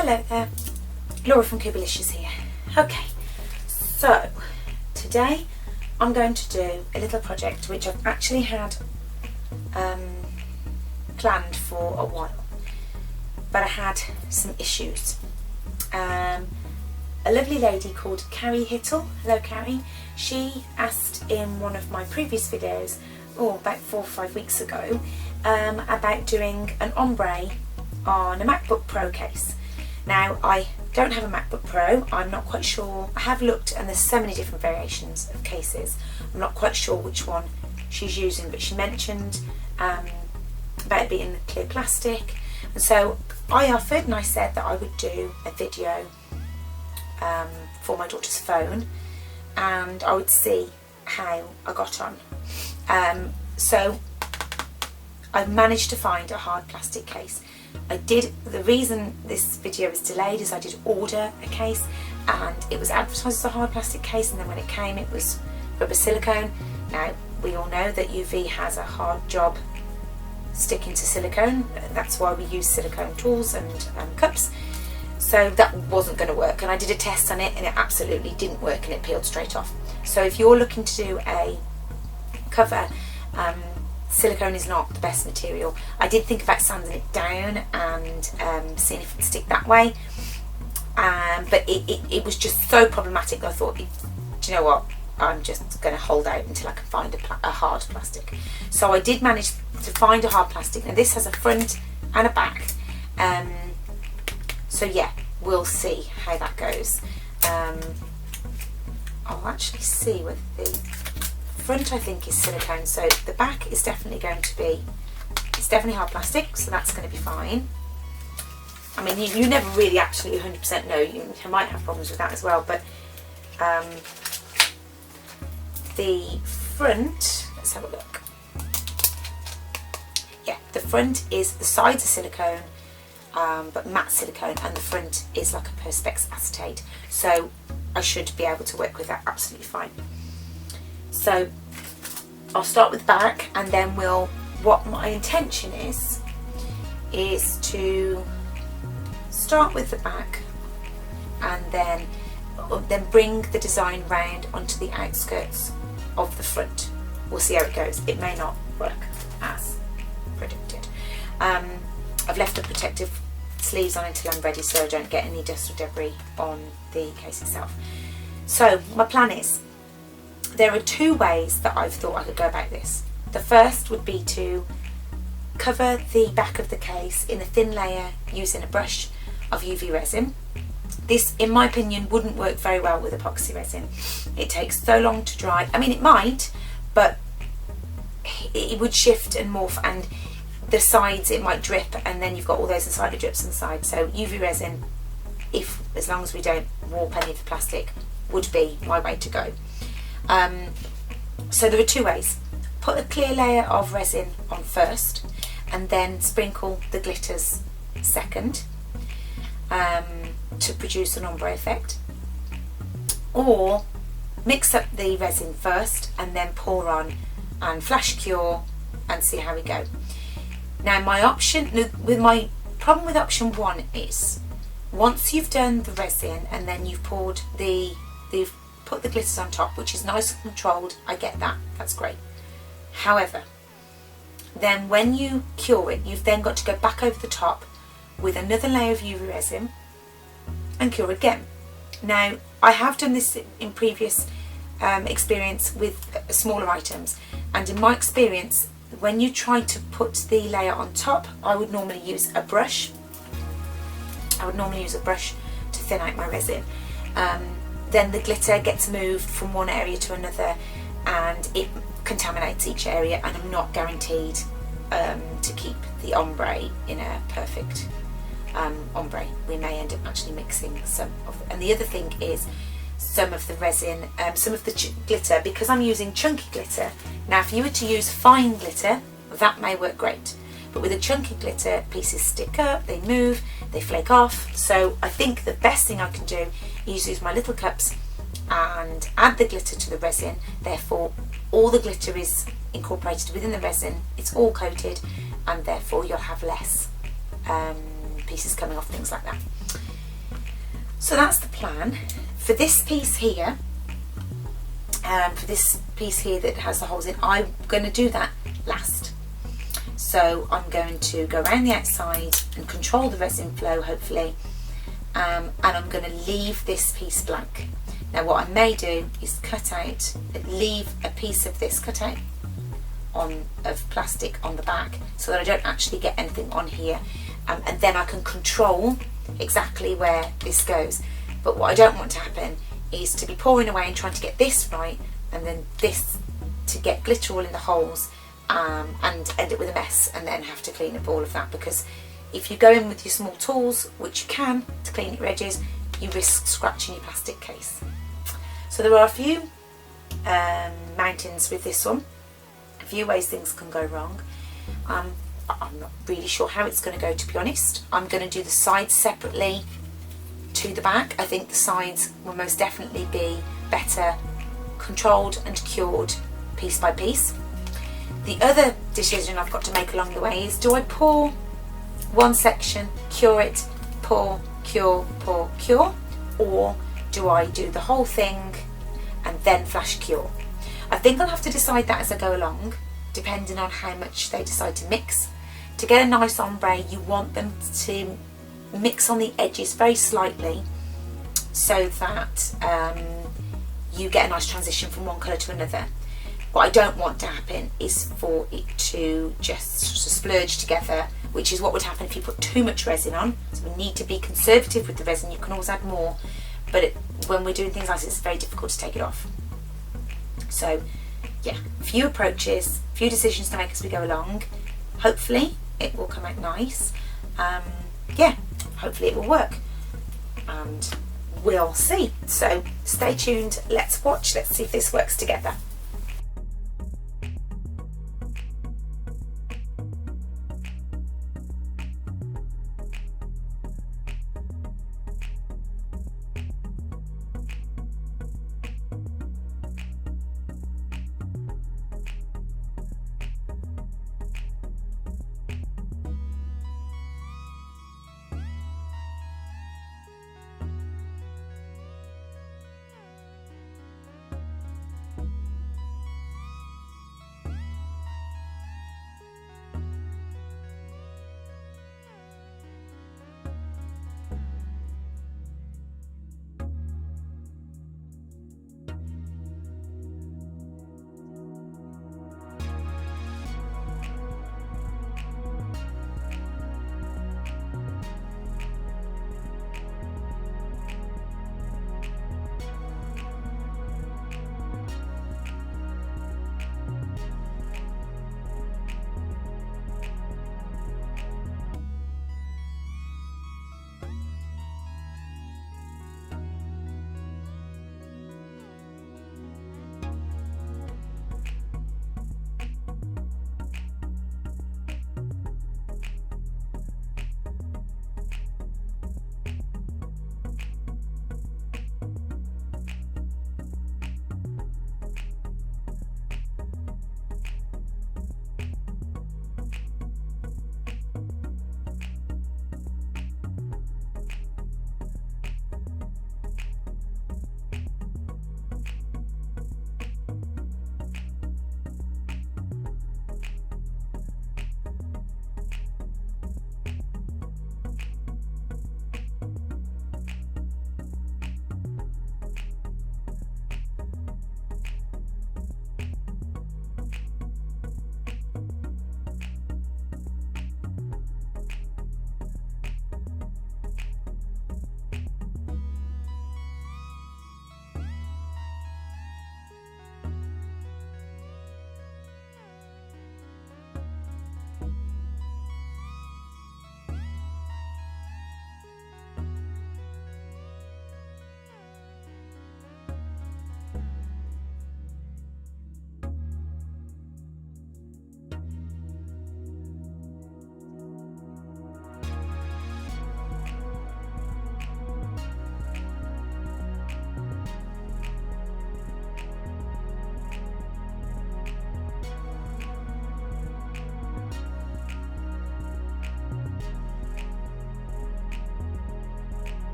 Hello there, Laura from Kubalicious here. Okay, so today I'm going to do a little project which I've actually had planned for a while, but I had some issues. A lovely lady called Carrie Hittel, hello Carrie, she asked in one of my previous videos, about 4 or 5 weeks ago, about doing an ombre on a MacBook Pro case. Now, I don't have a MacBook Pro, I'm not quite sure, I have looked and there's so many different variations of cases, I'm not quite sure which one she's using, but she mentioned about it being clear plastic, and so I offered and I said that I would do a video for my daughter's phone and I would see how I got on. So I managed to find a hard plastic case. The reason this video is delayed is I did order a case and it was advertised as a hard plastic case, and then when it came it was rubber silicone. Now we all know that UV has a hard job sticking to silicone, that's why we use silicone tools and cups, so that wasn't going to work, and I did a test on it and it absolutely didn't work and it peeled straight off. So if you're looking to do a cover, silicone is not the best material. I did think about sanding it down and seeing if it would stick that way, but it was just so problematic that I thought, do you know what, I'm just going to hold out until I can find a hard plastic. So I did manage to find a hard plastic. Now this has a front and a back, so yeah, we'll see how that goes. I'll actually see whether the front, I think, is silicone, so the back is definitely going to be, it's definitely hard plastic, so that's going to be fine. I mean, you never really absolutely 100% know, you might have problems with that as well, but the front, let's have a look. Yeah, the front is, the sides are silicone, but matte silicone, and the front is like a perspex acetate, so I should be able to work with that absolutely fine. So I'll start with the back, and then what my intention is to start with the back and then bring the design round onto the outskirts of the front. We'll see how it goes. It may not work as predicted. I've left the protective sleeves on until I'm ready so I don't get any dust or debris on the case itself. So my plan is, there are 2 ways that I've thought I could go about this. The first would be to cover the back of the case in a thin layer using a brush of UV resin. This, in my opinion, wouldn't work very well with epoxy resin. It takes so long to dry. I mean, it might, but it would shift and morph, and the sides, it might drip, and then you've got all those insider drips on the side. So UV resin, as long as we don't warp any of the plastic, would be my way to go. So there are 2 ways. Put a clear layer of resin on first and then sprinkle the glitters second to produce an ombre effect, or mix up the resin first and then pour on and flash cure and see how we go. Now my problem with option 1 is, once you've done the resin and then you've poured you've put the glitters on top, which is nice and controlled, I get that, that's great. However, then when you cure it, you've then got to go back over the top with another layer of UV resin and cure again. Now, I have done this in previous experience with smaller items, and in my experience, when you try to put the layer on top, I would normally use a brush. To thin out my resin. Then the glitter gets moved from one area to another and it contaminates each area, and I'm not guaranteed to keep the ombre in a perfect ombre. We may end up actually mixing some of it. And the other thing is, some of the resin, some of the glitter, because I'm using chunky glitter. Now if you were to use fine glitter, that may work great, but with a chunky glitter, pieces stick up, they move, they flake off. So I think the best thing I can do is use my little cups and add the glitter to the resin, therefore all the glitter is incorporated within the resin, it's all coated, and therefore you'll have less pieces coming off, things like that. So that's the plan. For this piece here, that has the holes in, I'm going to do that last. So I'm going to go around the outside and control the resin flow, hopefully, and I'm going to leave this piece blank. Now what I may do is cut out and leave a piece of this cut out of plastic on the back, so that I don't actually get anything on here, and then I can control exactly where this goes. But what I don't want to happen is to be pouring away and trying to get this right, and then this to get glitter all in the holes, and end up with a mess and then have to clean up all of that. Because if you go in with your small tools, which you can, to clean your edges, you risk scratching your plastic case. So there are a few mountains with this one, a few ways things can go wrong. I'm not really sure how it's going to go, to be honest. I'm going to do the sides separately to the back. I think the sides will most definitely be better controlled and cured piece by piece. The other decision I've got to make along the way is, do I pour one section, cure it, pour, cure, or do I do the whole thing and then flash cure? I think I'll have to decide that as I go along, depending on how much they decide to mix. To get a nice ombre, you want them to mix on the edges very slightly, so that you get a nice transition from one colour to another. What I don't want to happen is for it to just sort of splurge together, which is what would happen if you put too much resin on. So we need to be conservative with the resin. You can always add more, but when we're doing things like this, it's very difficult to take it off. So yeah, a few approaches, a few decisions to make as we go along. Hopefully it will come out nice. Yeah, hopefully it will work, and we'll see. So stay tuned, let's watch, let's see if this works together.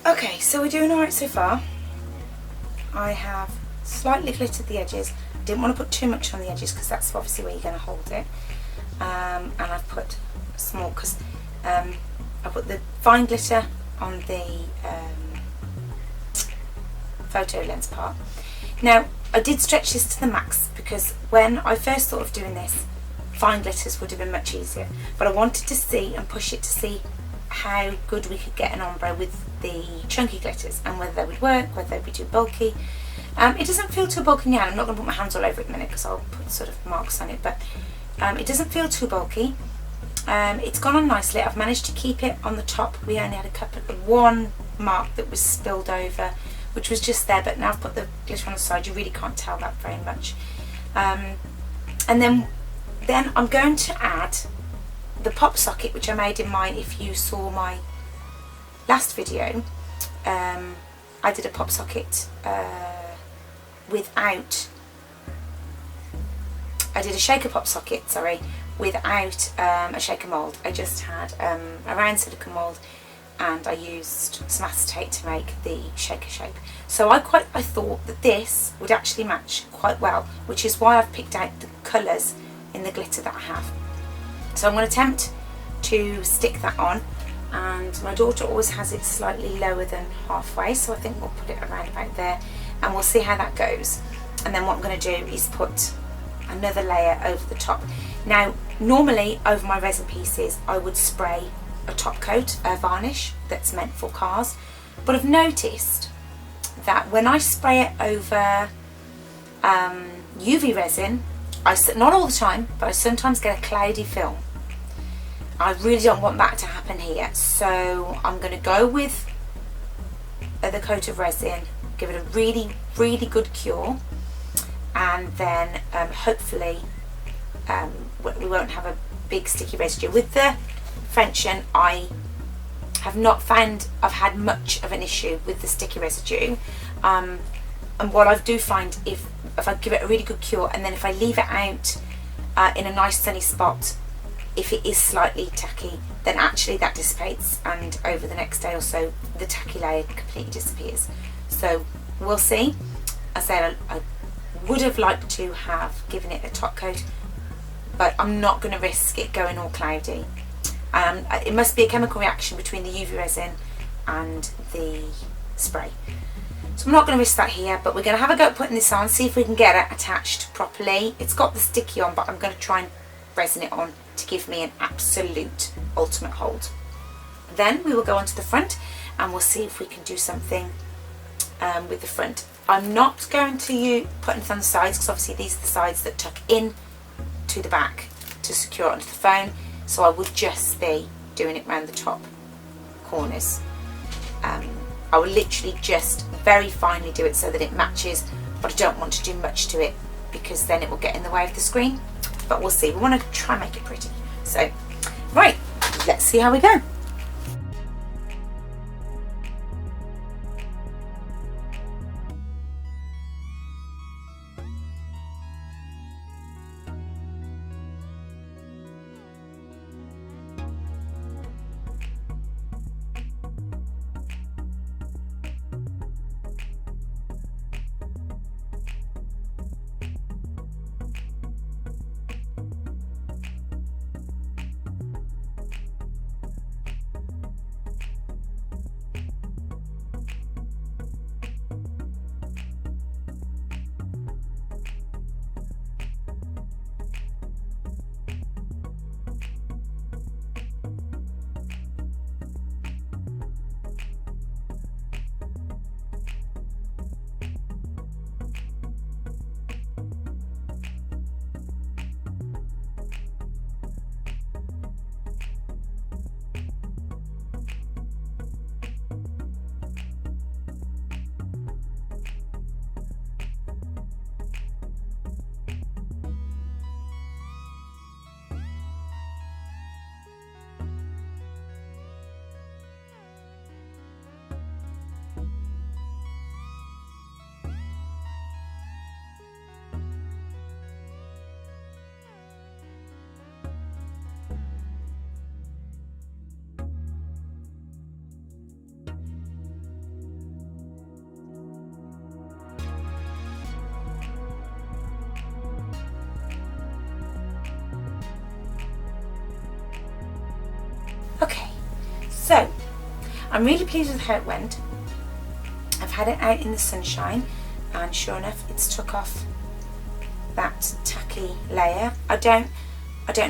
Okay, so we're doing alright so far. I have slightly glittered the edges. Didn't want to put too much on the edges because that's obviously where you're going to hold it. And I've put small, because I put the fine glitter on the photo lens part. Now, I did stretch this to the max because when I first thought of doing this, fine glitters would have been much easier. But I wanted to see and push it to see how good we could get an ombre with the chunky glitters and whether they would work, whether they'd be too bulky. It doesn't feel too bulky now. I'm not going to put my hands all over it in a minute because I'll put sort of marks on it, but it doesn't feel too bulky. It's gone on nicely. I've managed to keep it on the top. We only had one mark that was spilled over, which was just there, but now I've put the glitter on the side. You really can't tell that very much. And then I'm going to add the pop socket, which I made in mine. If you saw my last video, I did a pop socket I did a shaker pop socket, sorry, without a shaker mould. I just had a round silicone mould and I used some acetate to make the shaker shape. So I thought that this would actually match quite well, which is why I've picked out the colours in the glitter that I have. So I'm going to attempt to stick that on, and my daughter always has it slightly lower than halfway, so I think we'll put it around about there and we'll see how that goes. And then what I'm going to do is put another layer over the top. Now, normally over my resin pieces I would spray a top coat, a varnish that's meant for cars, but I've noticed that when I spray it over UV resin, not all the time, but I sometimes get a cloudy film. I really don't want that to happen here, so I'm going to go with the coat of resin, give it a really, really good cure, and then hopefully we won't have a big sticky residue. With the Frenchion, I have not found I've had much of an issue with the sticky residue, and what I do find, if I give it a really good cure and then if I leave it out in a nice sunny spot, if it is slightly tacky, then actually that dissipates, and over the next day or so the tacky layer completely disappears. So we'll see. I said I would have liked to have given it a top coat, but I'm not going to risk it going all cloudy. It must be a chemical reaction between the UV resin and the spray. So I'm not going to risk that here, but we're going to have a go at putting this on, see if we can get it attached properly. It's got the sticky on, but I'm going to try and resin it on to give me an absolute ultimate hold. Then we will go onto the front and we'll see if we can do something with the front. I'm not going to put anything on the sides because obviously these are the sides that tuck in to the back to secure it onto the phone, so I would just be doing it around the top corners. I will literally just very finely do it so that it matches, but I don't want to do much to it because then it will get in the way of the screen. But we'll see. We want to try and make it pretty. So, right, let's see how we go. I'm really pleased with how it went. I've had it out in the sunshine, and sure enough, it's took off that tacky layer. I don't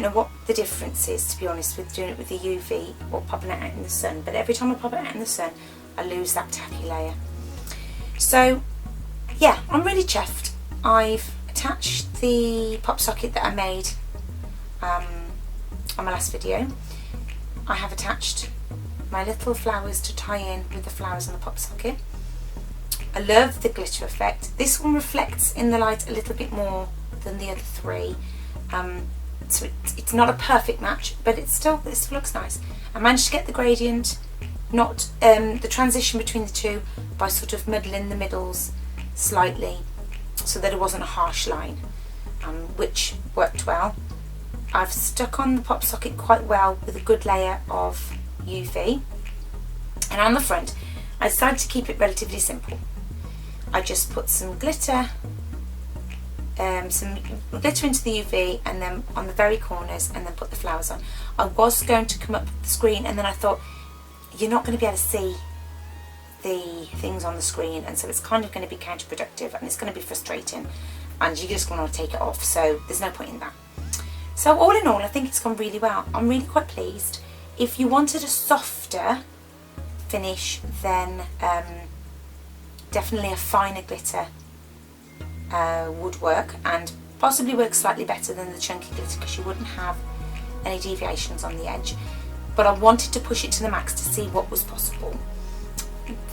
know what the difference is, to be honest, with doing it with the UV or popping it out in the sun, but every time I pop it out in the sun I lose that tacky layer. So yeah, I'm really chuffed. I've attached the pop socket that I made on my last video. I have attached my little flowers to tie in with the flowers on the pop socket. I love the glitter effect. This one reflects in the light a little bit more than the other three, so it's not a perfect match, but it still looks nice. I managed to get the gradient, not the transition between the two, by sort of muddling the middles slightly so that it wasn't a harsh line, which worked well. I've stuck on the pop socket quite well with a good layer of UV, and on the front I decided to keep it relatively simple. I just put some glitter into the UV, and then on the very corners, and then put the flowers on. I was going to come up the screen, and then I thought you're not going to be able to see the things on the screen, and so it's kind of going to be counterproductive, and it's going to be frustrating, and you just want to take it off, so there's no point in that. So all in all, I think it's gone really well. I'm really quite pleased. If you wanted a softer finish, then definitely a finer glitter would work, and possibly work slightly better than the chunky glitter, because you wouldn't have any deviations on the edge. But I wanted to push it to the max to see what was possible.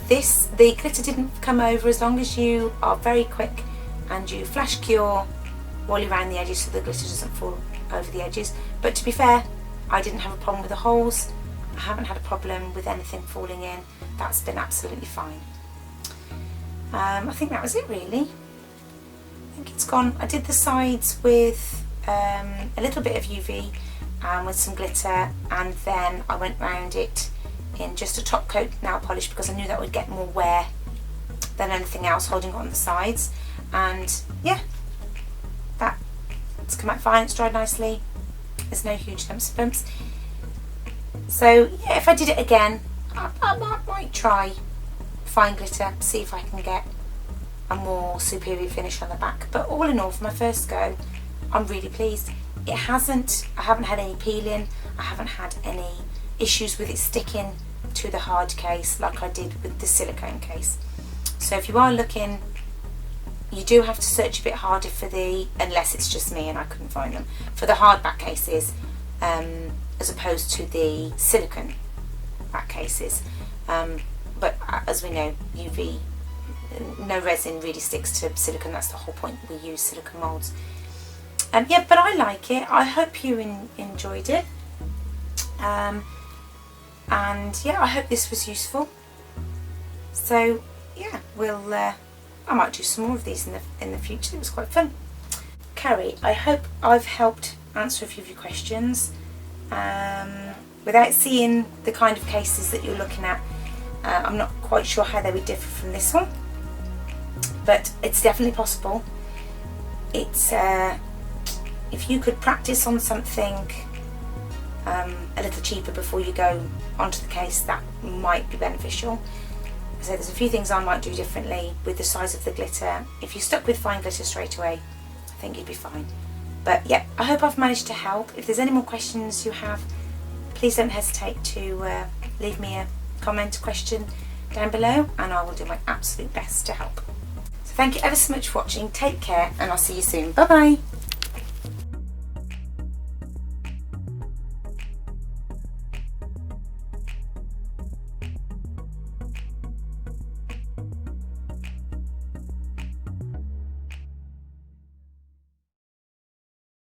The glitter didn't come over, as long as you are very quick and you flash cure while you're around the edges so the glitter doesn't fall over the edges. But to be fair, I didn't have a problem with the holes. I haven't had a problem with anything falling in. That's been absolutely fine. I think that was it really. I think it's gone. I did the sides with a little bit of UV and with some glitter, and then I went round it in just a top coat nail polish, because I knew that would get more wear than anything else holding it on the sides. And yeah, it's come out fine. It's dried nicely. There's no huge lumps and bumps. So yeah, if I did it again, I might try fine glitter, see if I can get a more superior finish on the back. But all in all, for my first go, I'm really pleased. I haven't had any peeling, I haven't had any issues with it sticking to the hard case like I did with the silicone case. So if you are looking, you do have to search a bit harder for unless it's just me and I couldn't find them, for the hard back cases, as opposed to the silicone back cases. But as we know, no resin really sticks to silicone. That's the whole point. We use silicone moulds. Yeah, but I like it. I hope you enjoyed it. And yeah, I hope this was useful. So yeah, I might do some more of these in the future. It was quite fun. Carrie, I hope I've helped answer a few of your questions. Without seeing the kind of cases that you're looking at, I'm not quite sure how they would differ from this one, but it's definitely possible. It's if you could practice on something a little cheaper before you go onto the case, that might be beneficial. So there's a few things I might do differently with the size of the glitter. If you stuck with fine glitter straight away, I think you'd be fine. But yeah, I hope I've managed to help. If there's any more questions you have, please don't hesitate to leave me a comment, question down below, and I will do my absolute best to help. So thank you ever so much for watching. Take care, and I'll see you soon. Bye bye.